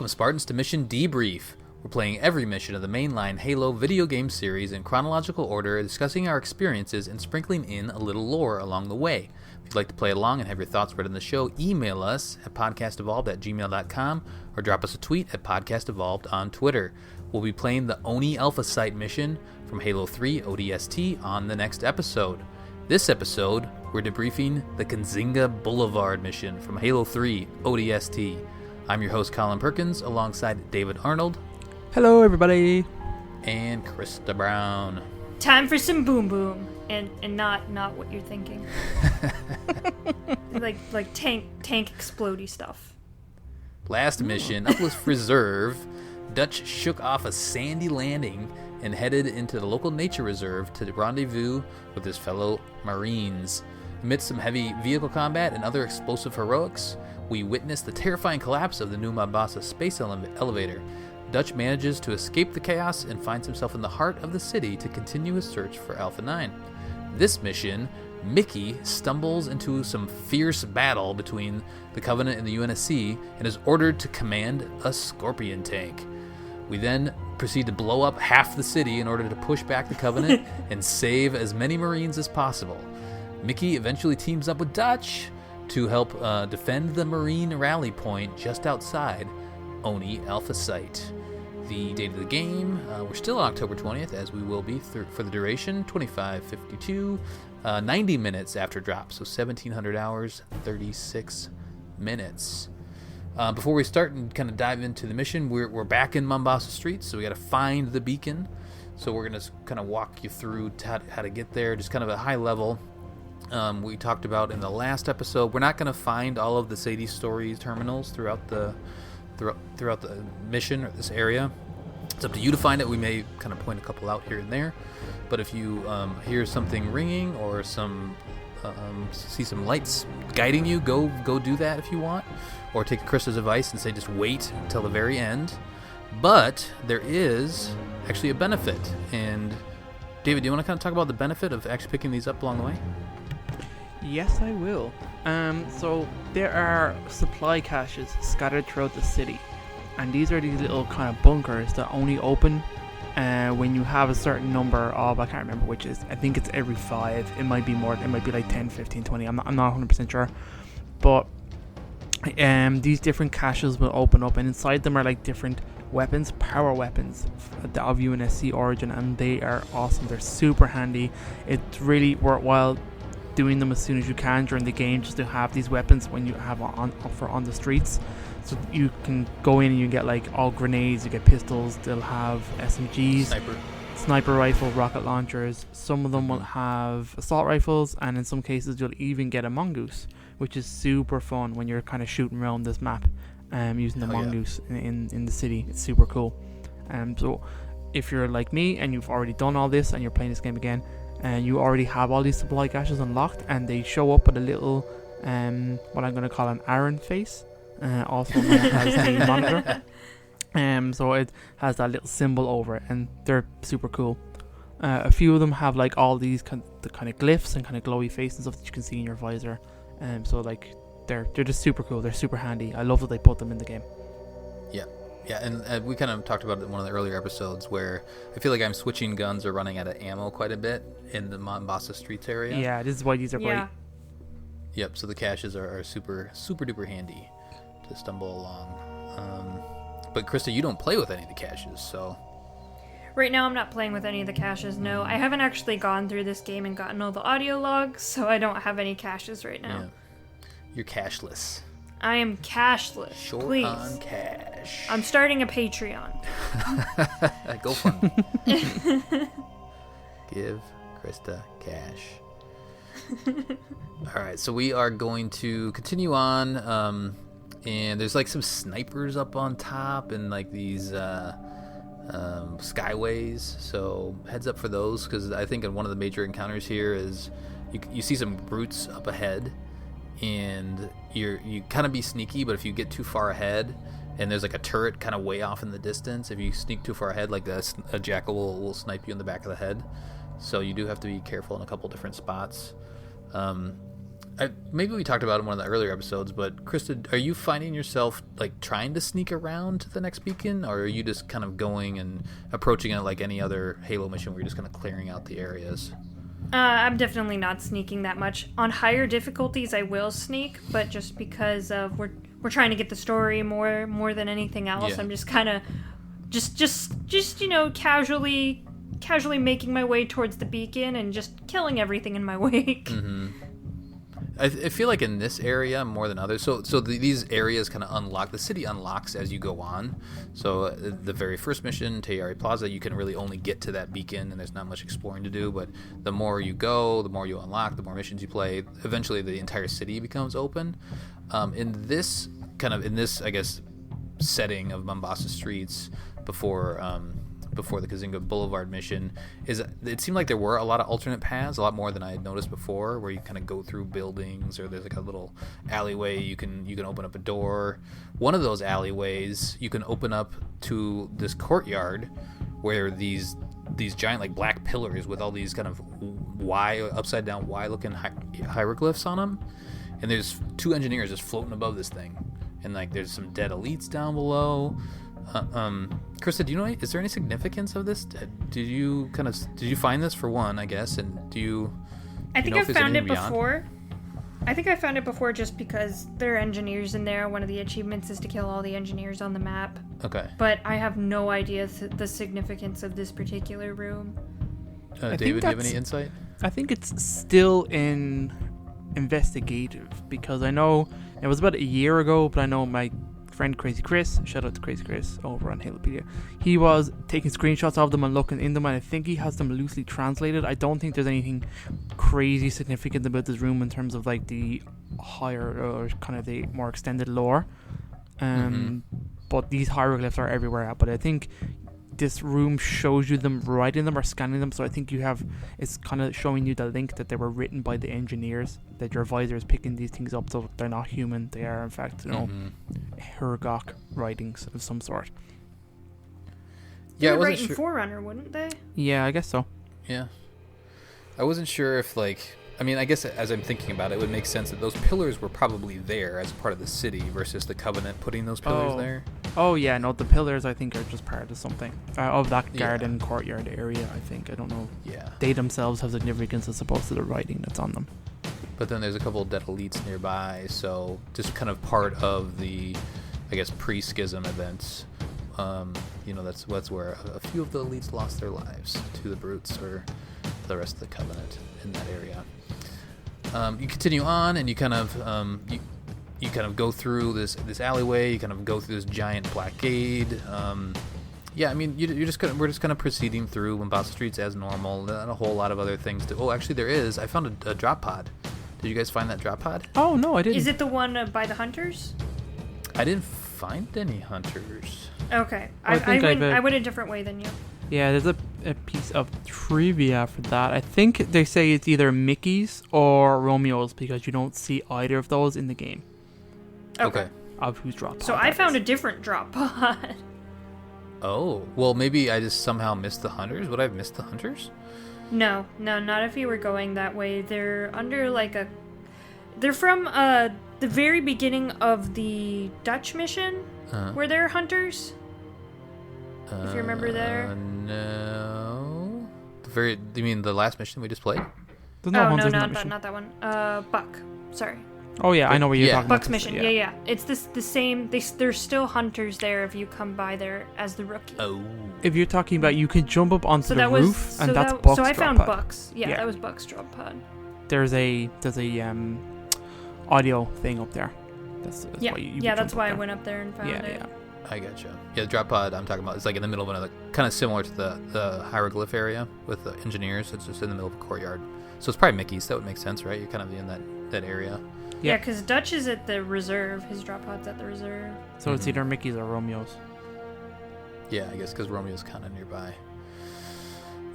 Welcome, Spartans, to Mission Debrief. We're playing every mission of the mainline Halo video game series in chronological order, discussing our experiences and sprinkling in a little lore along the way. If you'd like to play along and have your thoughts read in the show, email us at podcastevolved@gmail.com or drop us a tweet at podcastevolved on Twitter. We'll be playing the Oni Alpha Site mission from Halo 3 ODST on the next episode. This episode, we're debriefing the Kizingo Boulevard mission from Halo 3 ODST. I'm your host, Colin Perkins, alongside David Arnold. Hello, everybody. And Krista Brown. Time for some boom boom, and not what you're thinking. like tank explodey stuff. Last mission, Uplift Reserve. Dutch shook off a sandy landing and headed into the local nature reserve to rendezvous with his fellow Marines. Amidst some heavy vehicle combat and other explosive heroics, we witness the terrifying collapse of the New Mombasa space elevator. Dutch manages to escape the chaos and finds himself in the heart of the city to continue his search for Alpha 9. This mission, Mickey stumbles into some fierce battle between the Covenant and the UNSC and is ordered to command a Scorpion tank. We then proceed to blow up half the city in order to push back the Covenant and save as many Marines as possible. Mickey eventually teams up with Dutch to help defend the Marine rally point just outside Oni Alpha Site. The date of the game, we're still on October 20th, as we will be for the duration, 25:52, 90 minutes after drop, so 1,700 hours, 36 minutes. Before we start and kind of dive into the mission, we're back in Mombasa Street, so we got to find the beacon. So we're going to kind of walk you through how to get there, just kind of a high level. We talked about in the last episode, we're not going to find all of the Sadie Story terminals throughout the mission or this area. It's up to you to find it. We may kind of point a couple out here and there, but if you hear something ringing or see some lights guiding you, go do that if you want, or take Krista's advice and say just wait until the very end. But there is actually a benefit, and David, do you want to kind of talk about the benefit of actually picking these up along the way? Yes, I will. So there are supply caches scattered throughout the city, and these are these little kind of bunkers that only open when you have a certain number of, I can't remember which is, I think it's every 5, it might be more, it might be like 10, 15, 20, I'm not 100% sure, but these different caches will open up, and inside them are like different weapons, power weapons of UNSC origin, and they are awesome. They're super handy. It's really worthwhile doing them as soon as you can during the game, just to have these weapons when you have on the streets. So you can go in and you get like all grenades, you get pistols, they'll have SMGs, sniper rifle, rocket launchers. Some of them will have assault rifles, and in some cases you'll even get a mongoose, which is super fun when you're kind of shooting around this map using the mongoose in the city. It's super cool. So if you're like me and you've already done all this and you're playing this game again, and you already have all these supply caches unlocked, and they show up with a little what I'm going to call an Aaron face, also known as the monitor. So it has that little symbol over it, and they're super cool. A few of them have like all these kind of glyphs and kind of glowy faces and stuff that you can see in your visor. So like they're just super cool. They're super handy. I love that they put them in the game. Yeah, and we kind of talked about it in one of the earlier episodes where I feel like I'm switching guns or running out of ammo quite a bit in the Mombasa Streets area. Yeah, this is why these are great. Yep, so the caches are super duper handy to stumble along. But Krista, you don't play with any of the caches, so... Right now I'm not playing with any of the caches, no. I haven't actually gone through this game and gotten all the audio logs, so I don't have any caches right now. Yeah. You're cashless. I am cashless. Short please. On cash. I'm starting a Patreon. Go fund me. Give Krista cash. All right, so we are going to continue on, and there's like some snipers up on top and like these skyways. So heads up for those, because I think one of the major encounters here is you see some brutes up ahead. And you kind of be sneaky, but if you get too far ahead and there's like a turret kind of way off in the distance, if you sneak too far ahead, like a jackal will snipe you in the back of the head. So you do have to be careful in a couple different spots. maybe we talked about it in one of the earlier episodes, but Krista, are you finding yourself like trying to sneak around to the next beacon, or are you just kind of going and approaching it like any other Halo mission where you're just kind of clearing out the areas? I'm definitely not sneaking that much. On higher difficulties, I will sneak, but just because of we're trying to get the story more than anything else, I'm just kind of just casually making my way towards the beacon and just killing everything in my wake. Mm-hmm. I feel like in this area more than others. So these areas kind of unlock. The city unlocks as you go on. So the very first mission, Tayari Plaza, you can really only get to that beacon, and there's not much exploring to do. But the more you go, the more you unlock, the more missions you play. Eventually, the entire city becomes open. In this, I guess, setting of Mombasa streets before the Kizingo Boulevard mission, it seemed like there were a lot of alternate paths, a lot more than I had noticed before, where you kind of go through buildings, or there's like a little alleyway you can open up a door. One of those alleyways you can open up to this courtyard where these giant like black pillars with all these kind of upside down Y looking hieroglyphs on them, and there's two engineers just floating above this thing, and like there's some dead elites down below. Krista, do you know? Is there any significance of this? Did you find this for one? I guess, and do you? I think I found it before. I think I found it before just because there are engineers in there. One of the achievements is to kill all the engineers on the map. Okay. But I have no idea the significance of this particular room. David, do you have any insight? I think it's still in investigative, because I know it was about a year ago, but I know my friend Crazy Chris, shout out to Crazy Chris over on Halopedia, he was taking screenshots of them and looking in them, and I think he has them loosely translated. I don't think there's anything crazy significant about this room in terms of like the higher or kind of the more extended lore, but these hieroglyphs are everywhere. But I think this room shows you them writing them or scanning them, so I think it's kind of showing you the link that they were written by the engineers, that your visor is picking these things up, so they're not human, they are in fact Hergok writings of some sort. Yeah, they would write in Forerunner, wouldn't they? Yeah, I guess so. Yeah, I wasn't sure if I guess as I'm thinking about it, it would make sense that those pillars were probably there as part of the city versus the Covenant putting those pillars there. Oh yeah, no, the pillars I think are just part of something of that garden courtyard area. I think, I don't know. Yeah, they themselves have significance as opposed to the writing that's on them. But then there's a couple of dead elites nearby, so just kind of part of the, I guess, pre-schism events. That's where a few of the elites lost their lives to the brutes or the rest of the Covenant in that area. You continue on, and you kind of you kind of go through this alleyway. You kind of go through this giant black gate. We're just kind of proceeding through Mombasa streets as normal. Not a whole lot of other things to. Oh, actually, there is. I found a drop pod. Did you guys find that drop pod? Oh no, I didn't. Is it the one by the hunters? I didn't find any hunters. Okay, I went a different way than you. Yeah, there's a piece of trivia for that. I think they say it's either Mickey's or Romeo's, because you don't see either of those in the game. Okay. Of whose drop pod. So I found a different drop pod. Oh, well, maybe I just somehow missed the hunters. Would I have missed the hunters? No, not if you were going that way. They're under they're from the very beginning of the Dutch mission, where they're hunters. If you remember there. No. You mean the last mission we just played? Not that one. Buck. Sorry. Oh yeah, I know where you're talking about. Buck's mission. Yeah. It's the same. There's still hunters there if you come by there as the rookie. Oh. If you're talking about, you can jump up onto the roof, and that's Buck's drop pod. So I found Buck's. Yeah, that was Buck's drop pod. There's a audio thing up there. That's that's why I went up there and found it. Yeah. I gotcha. Yeah, the drop pod I'm talking about is like in the middle of another, kind of similar to the hieroglyph area with the engineers. It's just in the middle of a courtyard. So it's probably Mickey's. That would make sense, right? You're kind of in that area. Yeah, because Dutch is at the reserve. His drop pod's at the reserve. So it's either Mickey's or Romeo's. Yeah, I guess because Romeo's kind of nearby.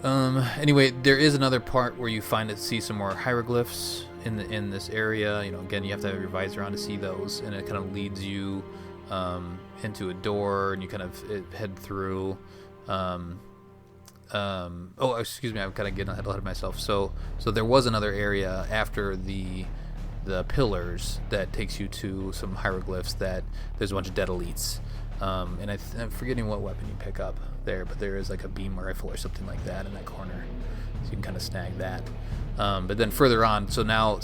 Anyway, there is another part where you see some more hieroglyphs in this area. Again, you have to have your visor on to see those, and it kind of leads you into a door, and you kind of head through. Excuse me, I'm kind of getting ahead of myself. So there was another area after the the pillars that takes you to some hieroglyphs that there's a bunch of dead elites. And I'm forgetting what weapon you pick up there, but there is like a beam rifle or something like that in that corner, so you can kind of snag that. But then further on, so now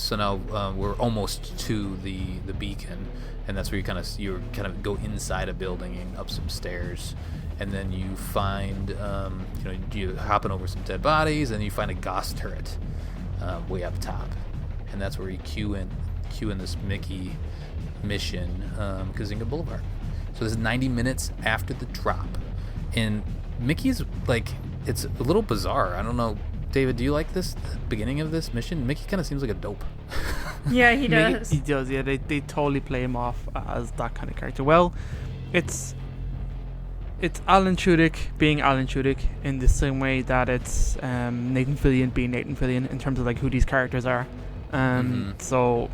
we're almost to the beacon, and that's where you kind of go inside a building and up some stairs, and then you find you hopping over some dead bodies, and you find a Gauss turret way up top, and that's where you queue in this Mickey mission, Kizingo Boulevard. So this is 90 minutes after the drop, and Mickey's like, it's a little bizarre. I don't know, David, do you like this, the beginning of this mission? Mickey kind of seems like a dope. Yeah, he does. He does, yeah. They totally play him off as that kind of character. Well, it's Alan Tudyk being Alan Tudyk in the same way that it's Nathan Fillion being Nathan Fillion in terms of like who these characters are. So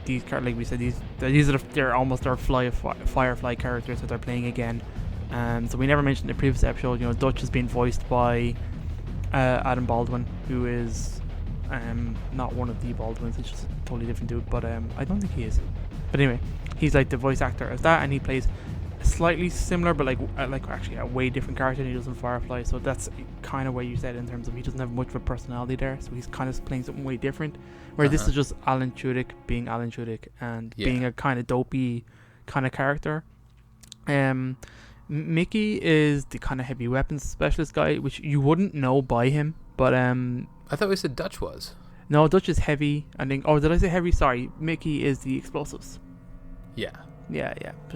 these like we said, they're almost our Firefly characters that they're playing again. So we never mentioned in the previous episode, Dutch has been voiced by Adam Baldwin, who is not one of the Baldwins. He's just a totally different dude, but I don't think he is. But anyway, he's like the voice actor of that, and he plays a slightly similar, but like actually a way different character than he does in Firefly. So that's kind of what you said in terms of he doesn't have much of a personality there. So he's kind of playing something way different. Where this is just Alan Tudyk being Alan Tudyk and being a kind of dopey kind of character. Mickey is the kind of heavy weapons specialist guy, which you wouldn't know by him, but I thought we said Dutch was. No, Dutch is heavy. I think. Oh, did I say heavy? Sorry, Mickey is the explosives. Yeah.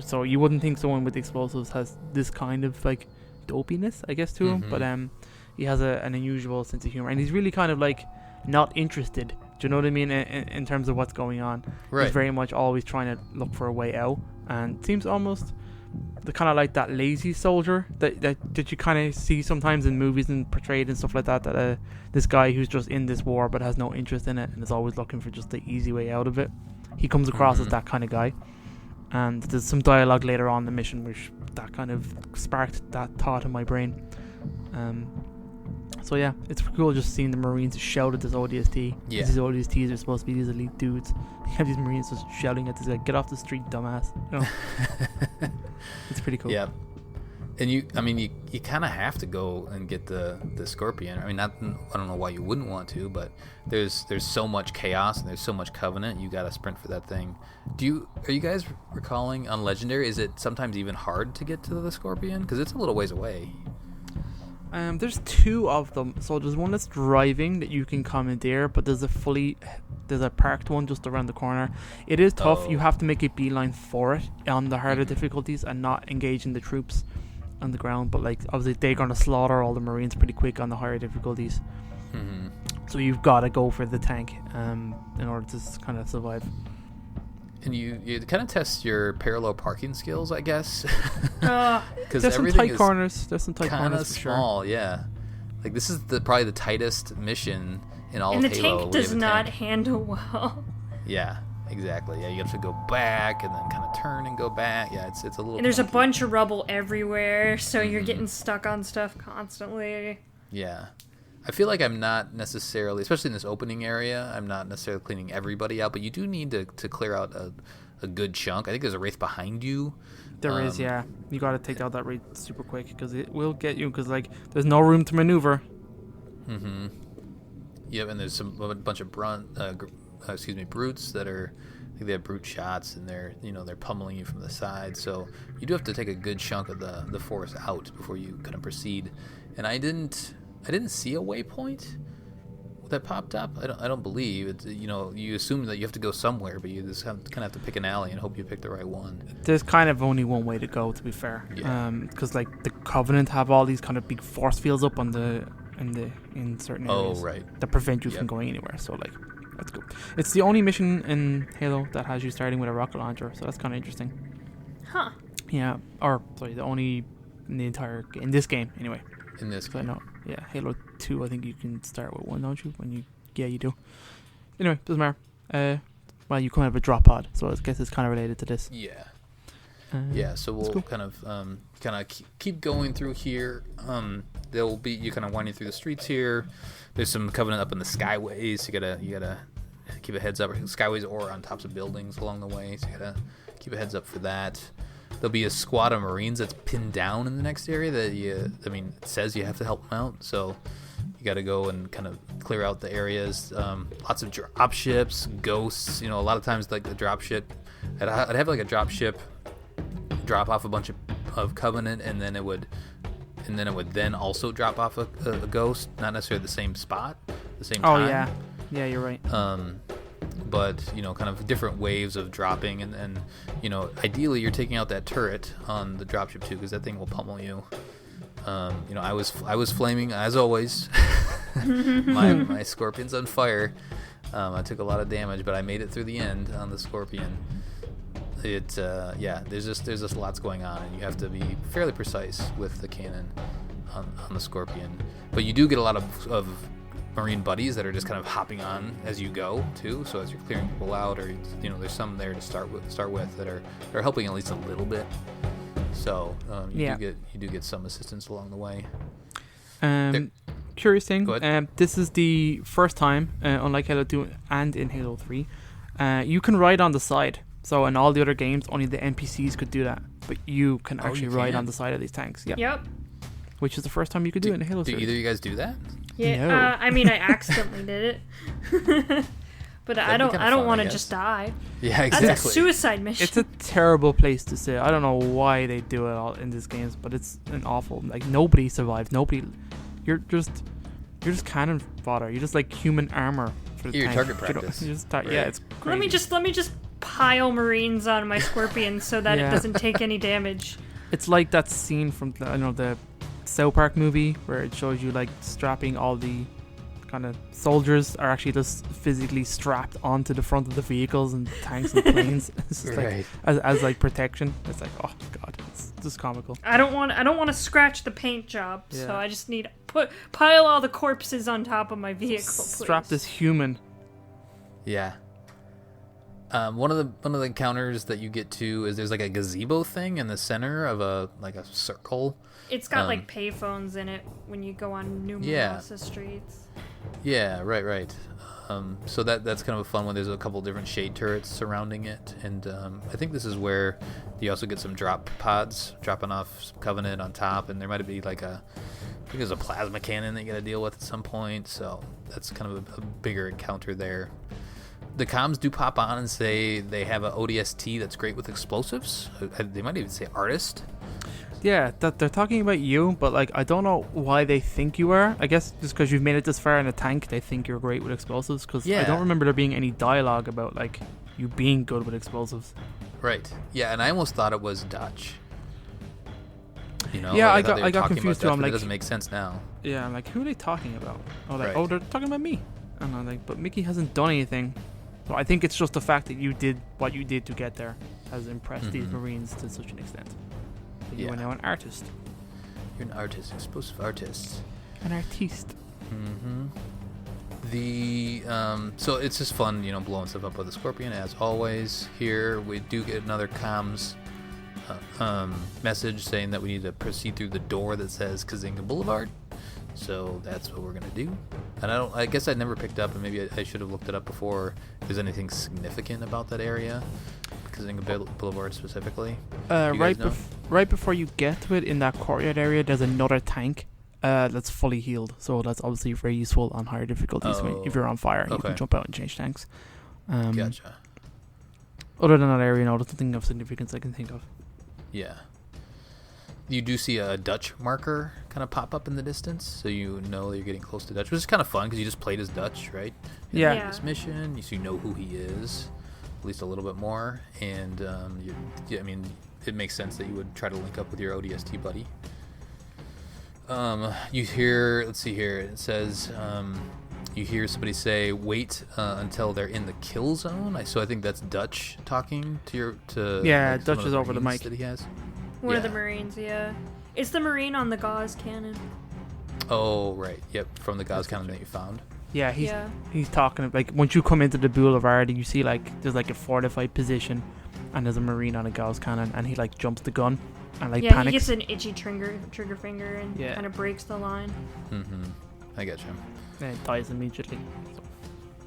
So you wouldn't think someone with explosives has this kind of like dopiness, I guess, to him. But he has an unusual sense of humor, and he's really kind of like not interested. Do you know what I mean? In terms of what's going on, right. He's very much always trying to look for a way out, and seems almost the kind of like that lazy soldier that you kind of see sometimes in movies and portrayed and stuff like that. That this guy who's just in this war but has no interest in it and is always looking for just the easy way out of it. He comes across as that kind of guy. And there's some dialogue later on in the mission which that kind of sparked that thought in my brain. So yeah, it's cool just seeing the Marines shout at this ODST. Yeah. These ODSTs are supposed to be these elite dudes. You have these Marines just shouting at this guy, "Get off the street, dumbass!" It's pretty cool. Yeah. And you kind of have to go and get the Scorpion. I don't know why you wouldn't want to, but there's so much chaos and there's so much Covenant. You got to sprint for that thing. Are you guys recalling on Legendary? Is it sometimes even hard to get to the Scorpion because it's a little ways away? There's two of them. So there's one that's driving that you can commandeer, but there's a parked one just around the corner. It is tough. You have to make a beeline for it on the harder difficulties and not engaging the troops on the ground. But like obviously they're gonna slaughter all the Marines pretty quick on the higher difficulties. So you've got to go for the tank in order to kind of survive. And you kind of test your parallel parking skills, I guess. Because there's some tight corners. There's some tight corners for small, sure. Yeah. Like this is probably the tightest mission in all of Halo. And the tank does not handle well. Yeah, exactly. Yeah, you have to go back and then kind of turn and go back. Yeah, it's a little. And there's a bunch of rubble everywhere, so you're getting stuck on stuff constantly. Yeah. I feel like I'm not necessarily, especially in this opening area, I'm not necessarily cleaning everybody out, but you do need to clear out a good chunk. I think there's a Wraith behind you. There is, yeah. You got to take out that Wraith super quick because it will get you because like there's no room to maneuver. Yep, and there's a bunch of brutes that are, I think they have brute shots and they're pummeling you from the side. So you do have to take a good chunk of the force out before you kind of proceed. And I didn't see a waypoint that popped up. I don't believe it. You assume that you have to go somewhere, but you just kind of have to pick an alley and hope you pick the right one. There's kind of only one way to go, to be fair. Yeah. Because like the Covenant have all these kind of big force fields up in certain areas. Oh, right. That prevent you from going anywhere. So like that's good. It's the only mission in Halo that has you starting with a rocket launcher, so that's kind of interesting. Huh. Yeah. The only in this game anyway. In this game. I know. Yeah, Halo 2, I think you can start with one, don't you? Yeah, you do. Anyway, doesn't matter. Well, you come out of a drop pod, so I guess it's kind of related to this. Yeah. Yeah, so we'll kind of keep going through here. There'll be you kind of winding through the streets here. There's some Covenant up in the skyways. You gotta keep a heads up. Skyways or on tops of buildings along the way, so you gotta keep a heads up for that. There'll be a squad of Marines that's pinned down in the next area that it says you have to help them out, so you got to go and kind of clear out the areas. Lots of drop ships, ghosts. A lot of times like the drop ship, I'd have like a drop ship drop off a bunch of Covenant, and then it would then also drop off a ghost, not necessarily the same spot, the same time. Oh yeah, you're right. But kind of different waves of dropping, and ideally you're taking out that turret on the dropship too, because that thing will pummel you. I was flaming as always. my Scorpion's on fire. I took a lot of damage, but I made it through the end on the Scorpion. There's just lots going on, and you have to be fairly precise with the cannon on the Scorpion. But you do get a lot of Marine buddies that are just kind of hopping on as you go too. So as you're clearing people out, or there's some there to start with that are helping at least a little bit. So you do get some assistance along the way. Curious thing. This is the first time, unlike Halo 2 and in Halo 3, you can ride on the side. So in all the other games, only the NPCs could do that, but you can actually ride on the side of these tanks. Yeah. Yep. Which is the first time you could do it in Halo 3. Do either of you guys do that? Yeah. No. I accidentally did it. But I don't want to just die. Yeah, exactly. That's a suicide mission. It's a terrible place to sit. I don't know why they do it all in these games, but it's an awful. Like nobody survives. You're just cannon fodder. You're just like human armor for the tank. Target practice. Right. Yeah, it's crazy. Let me just pile Marines on my Scorpion so that it doesn't take any damage. It's like that scene from the South Park movie where it shows you like strapping all the kind of soldiers are actually just physically strapped onto the front of the vehicles and tanks and planes. It's just like as like protection. It's like, oh god, it's just comical. I don't want to scratch the paint job, so I just need pile all the corpses on top of my vehicle. Strap this human. Yeah. One of the encounters that you get to is there's like a gazebo thing in the center of a circle. It's got like payphones in it when you go on numerous streets. Yeah, right. So that's kind of a fun one. There's a couple different shade turrets surrounding it, and I think this is where you also get some drop pods dropping off some Covenant on top, and there might be I think there's a plasma cannon that you got to deal with at some point. So that's kind of a bigger encounter there. The comms do pop on and say they have a ODST that's great with explosives. They might even say artist. Yeah, that they're talking about you, but I don't know why they think you are. I guess just because you've made it this far in a tank, they think you're great with explosives. Because I don't remember there being any dialogue about you being good with explosives. Right. Yeah, and I almost thought it was Dutch. Yeah, I got confused too. It doesn't make sense now. Yeah, I'm like, who are they talking about? Oh, they're talking about me. And I'm like, but Mickey hasn't done anything. So I think it's just the fact that you did what you did to get there has impressed these Marines to such an extent. You are now an artist. You're an artist, explosive artist. An artiste. So it's just fun, blowing stuff up with the Scorpion as always. Here we do get another comms message saying that we need to proceed through the door that says Kizingo Boulevard. So that's what we're gonna do. And I guess I never picked up, and maybe I should have looked it up before. If there's anything significant about that area, Kizingo Boulevard specifically. Right before you get to it, in that courtyard area, there's another tank that's fully healed. So that's obviously very useful on higher difficulties. If you're on fire, you can jump out and change tanks. Gotcha. Other than that area, no, there's nothing of significance I can think of. Yeah. You do see a Dutch marker kind of pop up in the distance, so you know that you're getting close to Dutch, which is kind of fun because you just played as Dutch, right? Yeah. This mission, you know who he is, at least a little bit more, and it makes sense that you would try to link up with your ODST buddy. You hear, let's see here, it says you hear somebody say, "Wait until they're in the kill zone." So I think that's Dutch talking to Dutch is over the mic that he has. One of the Marines, yeah. It's the Marine on the gauze cannon. Oh, right. Yep, from the gauze cannon that you found. Yeah, he's talking once you come into the boulevard, you see there's a fortified position, and there's a Marine on a gauze cannon, and he jumps the gun and panics. He gets an itchy trigger finger and kind of breaks the line. I get you. And it dies immediately. So.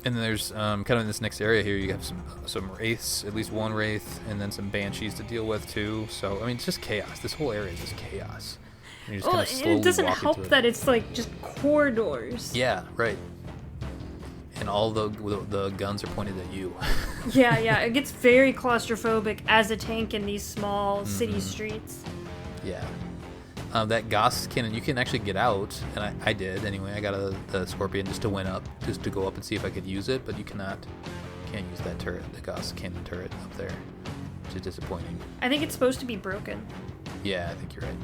And then there's kind of in this next area here, you have some wraiths, at least one wraith, and then some banshees to deal with too. So I mean, it's just chaos. This whole area is just chaos. And you just kind of slowly it doesn't walk help into it. that it's like just corridors. Yeah, right. And all the guns are pointed at you. Yeah, it gets very claustrophobic as a tank in these small city streets. Yeah. That Gauss cannon, you can actually get out, and I did anyway. I got the Scorpion just to go up and see if I could use it, but you can't use that turret, the Gauss cannon turret up there, which is disappointing. I think it's supposed to be broken. Yeah, I think you're right.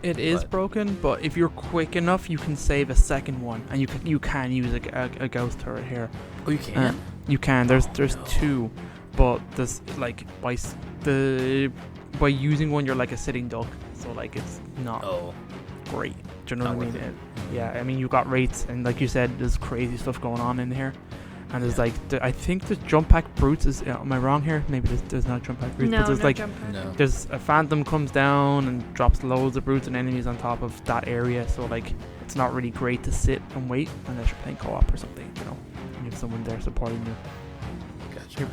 It is broken, but if you're quick enough, you can save a second one, and you can use a Gauss turret here. Oh, you can? You can. There's two, but there's like by using one, you're like a sitting duck, so like it's not great. Do you know what I mean? Yeah, I mean you got rates, and like you said, there's crazy stuff going on in here. And there's I think the jump pack brutes is. Am I wrong here? Maybe there's not jump pack brutes, No, but there's no jump pack. there's a phantom comes down and drops loads of brutes and enemies on top of that area. So like it's not really great to sit and wait unless you're playing co-op or something. You know, and you have someone there supporting you. Gotcha.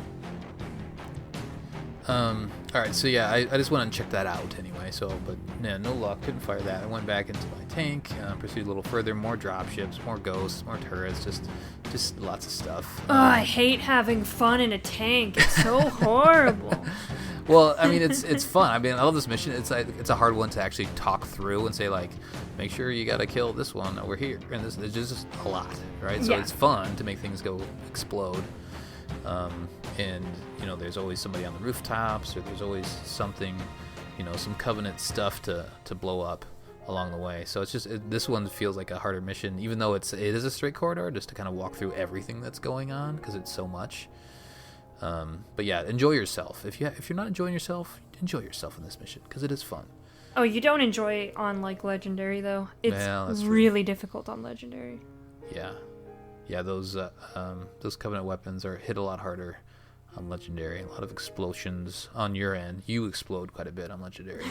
All right, so yeah, I just went and checked that out anyway. So, but yeah, no luck, couldn't fire that. I went back into my tank, pursued a little further, more dropships, more ghosts, more turrets, just lots of stuff. Oh, I hate having fun in a tank. It's so horrible. Well, I mean, it's fun. I mean, I love this mission. It's a hard one to actually talk through and say like, make sure you gotta kill this one over here, and this is just a lot, right? So it's fun to make things go explode. And you know, there's always somebody on the rooftops, or there's always something, you know, some Covenant stuff to blow up along the way. So it's just this one feels like a harder mission, even though it is a straight corridor, just to kind of walk through everything that's going on because it's so much. But yeah, enjoy yourself. If you're not enjoying yourself, enjoy yourself in this mission because it is fun. Oh, you don't enjoy on like Legendary though. It's really difficult on Legendary. Yeah, those Covenant weapons hit a lot harder on Legendary. A lot of explosions on your end. You explode quite a bit on Legendary.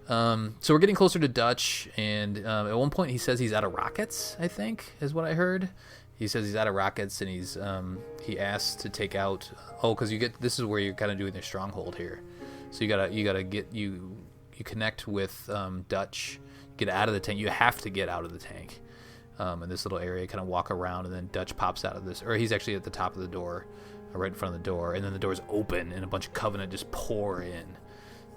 So we're getting closer to Dutch, and at one point he says he's out of rockets, I think, is what I heard. He says he's out of rockets, and he asks to take out... Oh, because this is where you're kind of doing their stronghold here. So you connect with Dutch, get out of the tank. You have to get out of the tank. In this little area, kind of walk around, and then Dutch pops out of this, or he's actually at the top of the door, right in front of the door, and then the door's open, and a bunch of Covenant just pour in.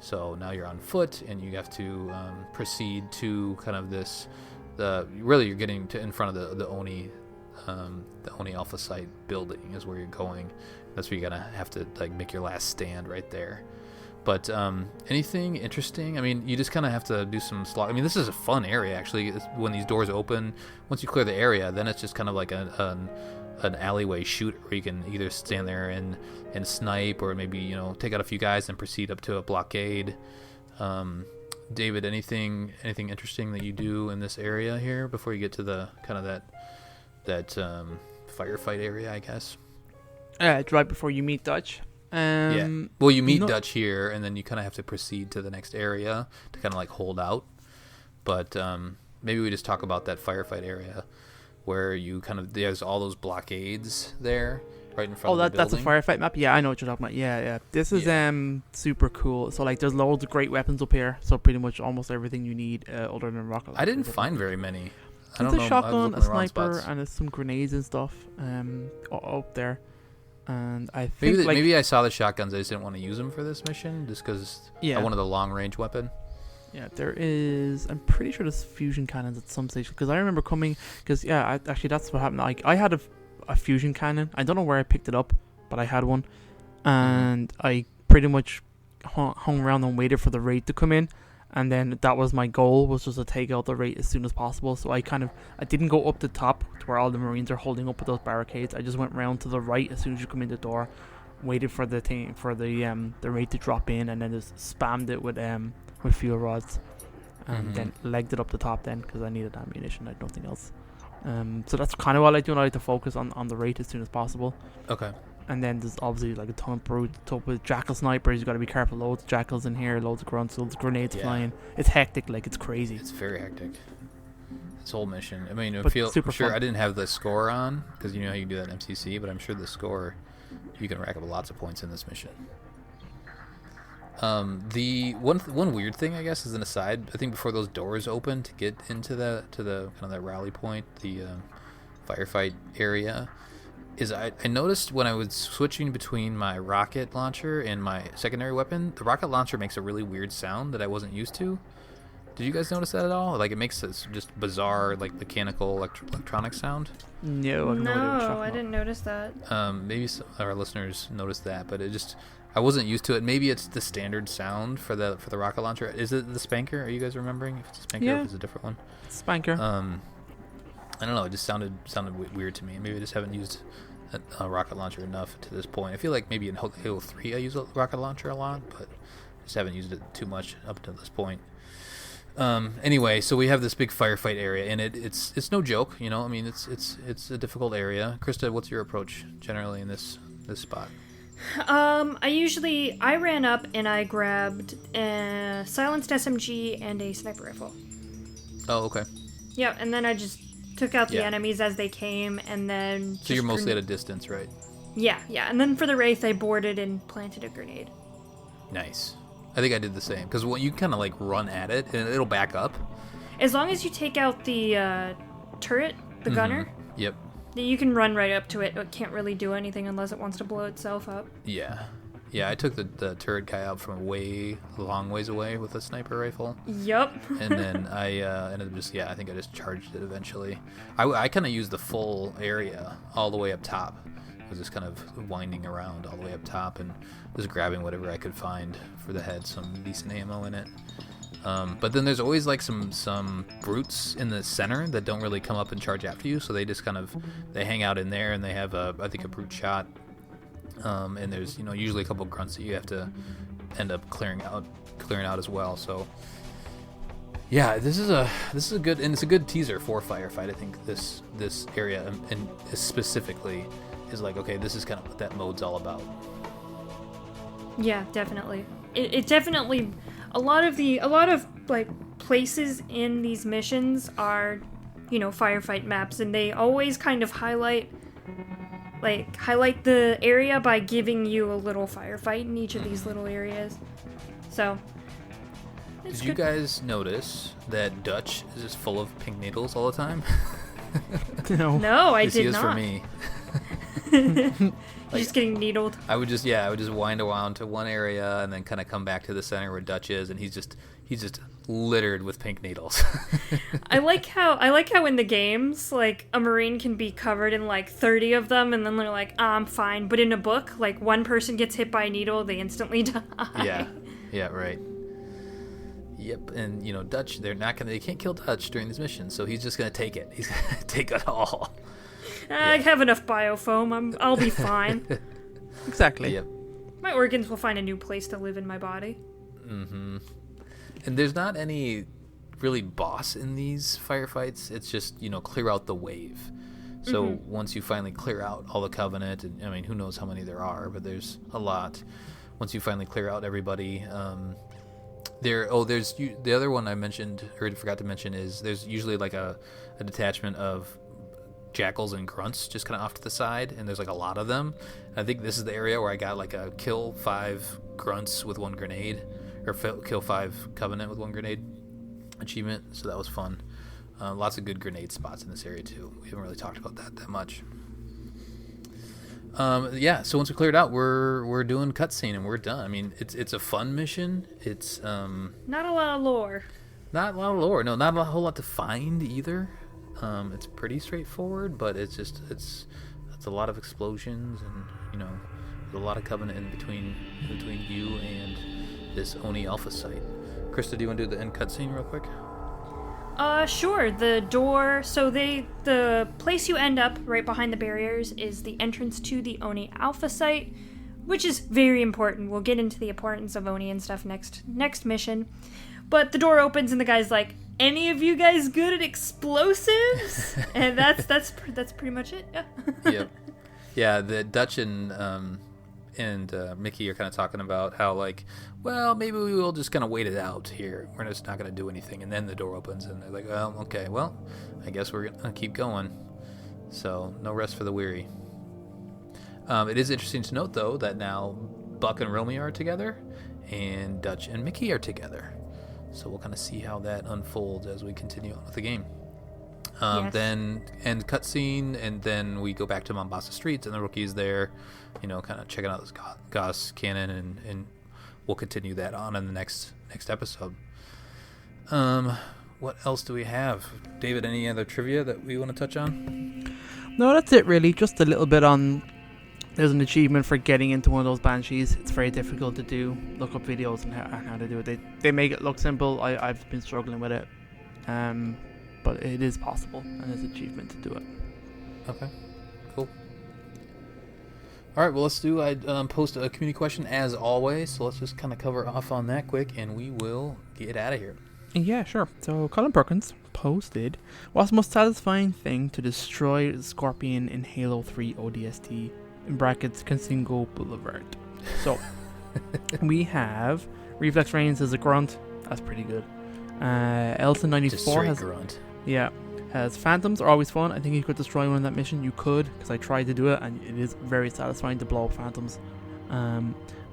So now you're on foot, and you have to proceed to kind of this. You're getting to in front of the Oni Alpha Site building is where you're going. That's where you're gonna have to like make your last stand right there. But anything interesting? I mean, you just kind of have to do some slot. I mean, this is a fun area, actually. When these doors open, once you clear the area, then it's just kind of like an alleyway shooter where you can either stand there and snipe, or maybe, you know, take out a few guys and proceed up to a blockade. David, anything interesting that you do in this area here before you get to the kind of that firefight area, I guess? It's right before you meet Dutch. Yeah. Well, you meet Dutch here, and then you kind of have to proceed to the next area to kind of like hold out. But maybe we just talk about that firefight area where you kind of there's all those blockades there right in front of the building. That's a firefight map. Yeah, I know what you're talking about. Yeah. This is super cool. So like, there's loads of great weapons up here. So pretty much almost everything you need other than rocket launcher. I didn't find very many. I don't know. There's a shotgun, a sniper, and there's some grenades and stuff up there. And I think maybe I saw the shotguns. I just didn't want to use them for this mission, just because I wanted the long range weapon. Yeah, there is. I'm pretty sure there's fusion cannons at some stage, because I remember coming. Because actually that's what happened. Like, I had a fusion cannon. I don't know where I picked it up, but I had one, and I pretty much hung around and waited for the raid to come in. And then that was my goal, was just to take out the raid as soon as possible. So I didn't go up the top to where all the Marines are holding up with those barricades. I just went round to the right as soon as you come in the door, waited for the raid to drop in, and then just spammed it with fuel rods, and then legged it up the top then, because I needed ammunition. I had nothing else. So that's kind of what I do. I like to focus on the raid as soon as possible. Okay. And then there's obviously like a ton of brute with jackal snipers. You got to be careful. Loads of jackals in here, loads of grunts, loads of grenades flying. It's hectic, like it's crazy. It's very hectic. This whole mission. I mean, But I'm super sure fun. I didn't have the score on because you know how you can do that in MCC, but I'm sure the score, you can rack up lots of points in this mission. The one weird thing, I guess, as an aside, I think before those doors open to get into the kind of that rally point, the firefight area, is I noticed when I was switching between my rocket launcher and my secondary weapon, the rocket launcher makes a really weird sound that I wasn't used to. Did you guys notice that at all? Like, it makes this just bizarre, like, mechanical electronic sound. No, I've no idea what you're talking I about. didn't notice that. Maybe our listeners noticed that, but I wasn't used to it. Maybe it's the standard sound for the rocket launcher. Is it the Spanker? Are you guys remembering if it's a Spanker or if it's a different one? Spanker. I don't know. It just sounded weird to me. Maybe I just haven't used a rocket launcher enough to this point. I feel like maybe in Halo 3 I use a rocket launcher a lot, but just haven't used it too much up to this point. Anyway, so we have this big firefight area, and it's no joke, you know. I mean, it's a difficult area. Krista, what's your approach generally in this spot? I ran up and I grabbed a silenced SMG and a sniper rifle. Oh, okay. Yeah, and then I just took out the Yeah. enemies as they came, and then. So you're mostly at a distance, right? Yeah, and then for the Wraith, I boarded and planted a grenade. Nice. I think I did the same because you kind of like run at it and it'll back up. As long as you take out the turret, the gunner, Yep. you can run right up to it. It can't really do anything unless it wants to blow itself up. Yeah. I took the turret guy out from a long ways away with a sniper rifle. Yup. And then I ended up I think I just charged it eventually. I kind of used the full area all the way up top. I was just kind of winding around all the way up top and just grabbing whatever I could find for the head, some decent ammo in it. But then there's always like some brutes in the center that don't really come up and charge after you, so they just they hang out in there and they have I think a brute shot. And there's usually a couple grunts that you have to end up clearing out as well. So yeah, this is a good, and it's a good teaser for firefight. I think this area and specifically is like, okay, this is kind of what that mode's all about. Yeah, definitely. It definitely a lot of like places in these missions are, firefight maps, and they always kind of highlight the area by giving you a little firefight in each of these little areas. So Did you guys notice that Dutch is just full of pink needles all the time? No. No, I This did is not. for me. You're just getting needled. I would just wind around to one area and then kind of come back to the center where Dutch is, and he's just littered with pink needles. I like how in the games, like, a Marine can be covered in like 30 of them, and then they're like, I'm fine. But in a book, like, one person gets hit by a needle, they instantly die. Yeah, right. Yep, and Dutch, they can't kill Dutch during this mission, so he's just gonna take it. He's gonna take it all. I have enough biofoam. I'll be fine. Exactly. Yep. My organs will find a new place to live in my body. Mm-hmm. And there's not any really boss in these firefights. It's just, clear out the wave. So once you finally clear out all the Covenant, and I mean, who knows how many there are, but there's a lot. Once you finally clear out everybody, there's the other one I mentioned, or forgot to mention, is there's usually like a detachment of jackals and grunts just kind of off to the side, and there's like a lot of them. I think this is the area where I got like a kill 5 grunts with 1 grenade, or kill 5 Covenant with 1 grenade achievement, so that was fun. Lots of good grenade spots in this area too. We haven't really talked about that much. So once we cleared out, we're doing cutscene and we're done. I mean, it's a fun mission. It's Not a lot of lore. not a lot of lore. No, not a whole lot to find either. It's pretty straightforward, but it's a lot of explosions, and there's a lot of Covenant in between you and this Oni Alpha site. Krista, do you want to do the end cutscene real quick? Sure. The door. So the place you end up right behind the barriers is the entrance to the Oni Alpha site, which is very important. We'll get into the importance of Oni and stuff next mission. But the door opens and the guy's like, "Any of you guys good at explosives?" And that's pretty much it. Yeah. Yep. Yeah, the Dutch and and Mickey are kind of talking about how, like, well, maybe we will just kind of wait it out here. We're just not going to do anything. And then the door opens, and they're like, well, okay, well, I guess we're going to keep going. So, no rest for the weary. It is interesting to note, though, that now Buck and Romeo are together, and Dutch and Mickey are together. So we'll kind of see how that unfolds as we continue on with the game. Yes. Then end cutscene, and then we go back to Mombasa Streets, and the rookie's there, kind of checking out this Gauss cannon, and we'll continue that on in the next episode. What else do we have? David, any other trivia that we want to touch on? No, that's it really. Just a little bit on, there's an achievement for getting into one of those Banshees. It's very difficult to do. Look up videos on how to do it. They make it look simple. I've been struggling with it. But it is possible, and there's an achievement to do it. Okay, cool. All right, well, let's do. I post a community question as always, so let's just kind of cover off on that quick, and we will get out of here. Yeah, sure. So Colin Perkins posted, what's the most satisfying thing to destroy the Scorpion in Halo 3 ODST, in brackets, Kizingo Boulevard? So, we have Reflex Rains as a grunt. That's pretty good. Elton94 has... grunt. Yeah. Has Phantoms are always fun. I think you could destroy one in that mission. You could, because I tried to do it, and it is very satisfying to blow up Phantoms.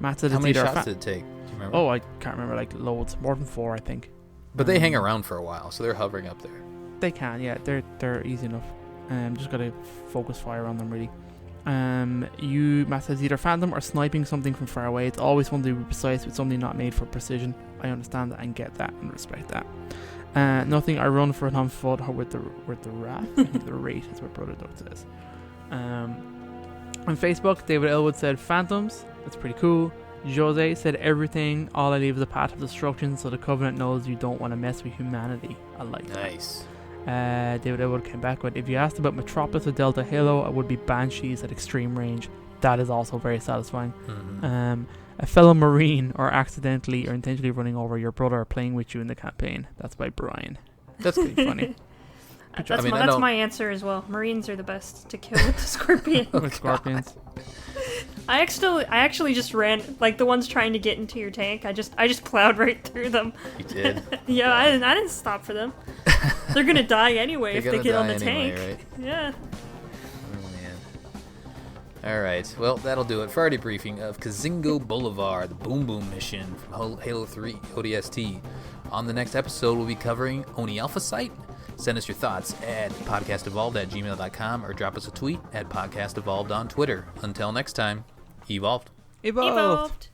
Matt said, how many shots did it take? Do you remember? Oh, I can't remember. Like loads, more than 4, I think. But they hang around for a while, so they're hovering up there. They can, yeah. They're easy enough. Just gotta focus fire on them, really. Matt says either Phantom or sniping something from far away. It's always fun to be precise with something not made for precision. I understand that and get that and respect that. Nothing I run for it on foot or with the wrath. The rate is what Brother Doug says. On Facebook, David Elwood said Phantoms. That's pretty cool. Jose said everything. All I leave is a path of destruction, so the Covenant knows you don't want to mess with humanity. I like that. Nice. David Elwood came back with, if you asked about Metropolis or Delta Halo, I would be Banshees at extreme range. That is also very satisfying. Mm-hmm. A fellow Marine or accidentally or intentionally running over your brother or playing with you in the campaign. That's by Brian. That's pretty funny. That's my answer as well. Marines are the best to kill with the Scorpion. With Scorpions. I actually just ran, like the ones trying to get into your tank. I just plowed right through them. You did? Yeah, I didn't stop for them. They're gonna die anyway if they get on the tank. Right? Yeah. Oh man. All right. Well, that'll do it for our debriefing of Kizingo Boulevard, the Boom Boom mission from Halo 3 ODST. On the next episode, we'll be covering Oni Alpha Site. Send us your thoughts at podcastevolved@gmail.com or drop us a tweet at podcastevolved on Twitter. Until next time, evolved. Evolved.